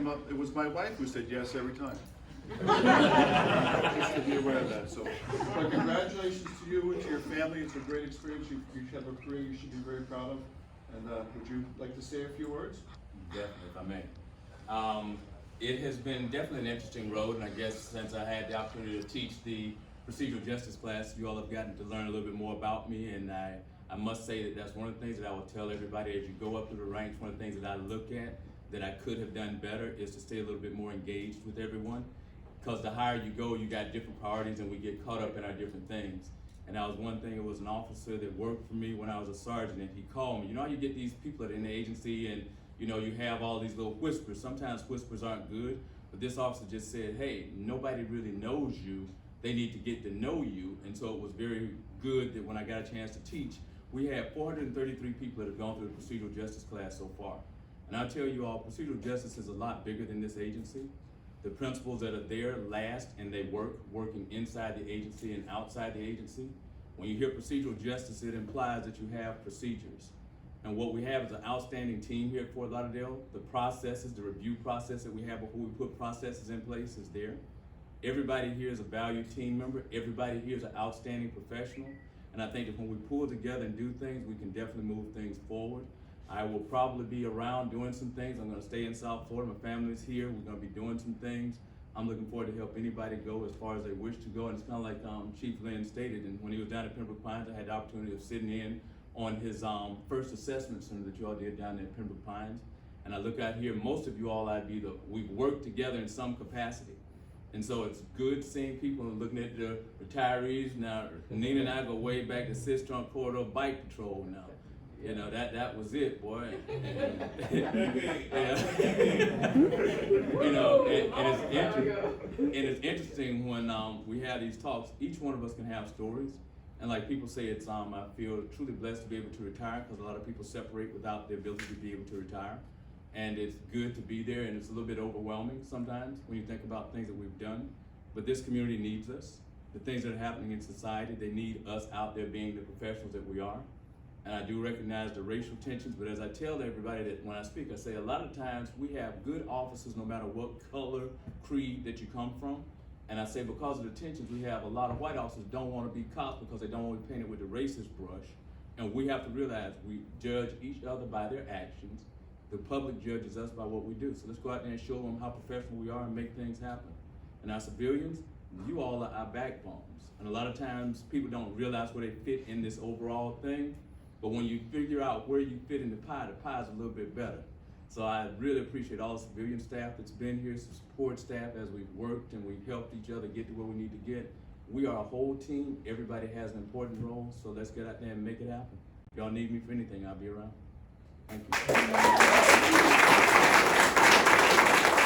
came up, it was my wife who said yes every time. Just to be aware of that. So, but congratulations to you and to your family. It's a great experience. You have a career you should be very proud of. And would you like to say a few words? Definitely, if I may. It has been definitely an interesting road, and I guess since I had the opportunity to teach the procedural justice class, you all have gotten to learn a little bit more about me, and I must say that that's one of the things that I will tell everybody as you go up through the ranks. One of the things that I look at that I could have done better is to stay a little bit more engaged with everyone, because the higher you go, you got different priorities, and we get caught up in our different things. And that was one thing. It was an officer that worked for me when I was a sergeant, and he called me. You know how you get these people that are in the agency, and you know, you have all these little whispers. Sometimes whispers aren't good, but this officer just said, hey, nobody really knows you. They need to get to know you. And so it was very good that when I got a chance to teach, we had 433 people that have gone through the procedural justice class so far. And I'll tell you all, procedural justice is a lot bigger than this agency. The principals that are there last, and they working inside the agency and outside the agency. When you hear procedural justice, it implies that you have procedures. And what we have is an outstanding team here at Fort Lauderdale. The processes, the review process that we have before we put processes in place is there. Everybody here is a valued team member. Everybody here is an outstanding professional. And I think that when we pull together and do things, we can definitely move things forward. I will probably be around doing some things. I'm gonna stay in South Florida. My family's here. We're gonna be doing some things. I'm looking forward to help anybody go as far as they wish to go. And it's kind of like Chief Lynn stated, and when he was down at Pembroke Pines, I had the opportunity of sitting in on his first assessment center that you all did down there at Pembroke Pines. And I look out here, most of you all, we've worked together in some capacity. And so it's good seeing people and looking at the retirees. Now, Nina and I go way back to Sistrunk Corridor Bike Patrol now. You know, that was it, boy. You know, and it's interesting when we have these talks, each one of us can have stories. And like people say, it's I feel truly blessed to be able to retire, because a lot of people separate without the ability to be able to retire. And it's good to be there, and it's a little bit overwhelming sometimes when you think about things that we've done. But this community needs us. The things that are happening in society, they need us out there being the professionals that we are. And I do recognize the racial tensions, but as I tell everybody that when I speak, I say a lot of times we have good officers no matter what color, creed that you come from. And I say because of the tensions, we have a lot of white officers don't want to be cops because they don't want to be painted with the racist brush. And we have to realize we judge each other by their actions. The public judges us by what we do. So let's go out there and show them how professional we are and make things happen. And our civilians, you all are our backbones. And a lot of times people don't realize where they fit in this overall thing. But when you figure out where you fit in the pie is a little bit better. So I really appreciate all the civilian staff that's been here, some support staff as we've worked and we've helped each other get to where we need to get. We are a whole team. Everybody has an important role. So let's get out there and make it happen. If y'all need me for anything, I'll be around. Thank you.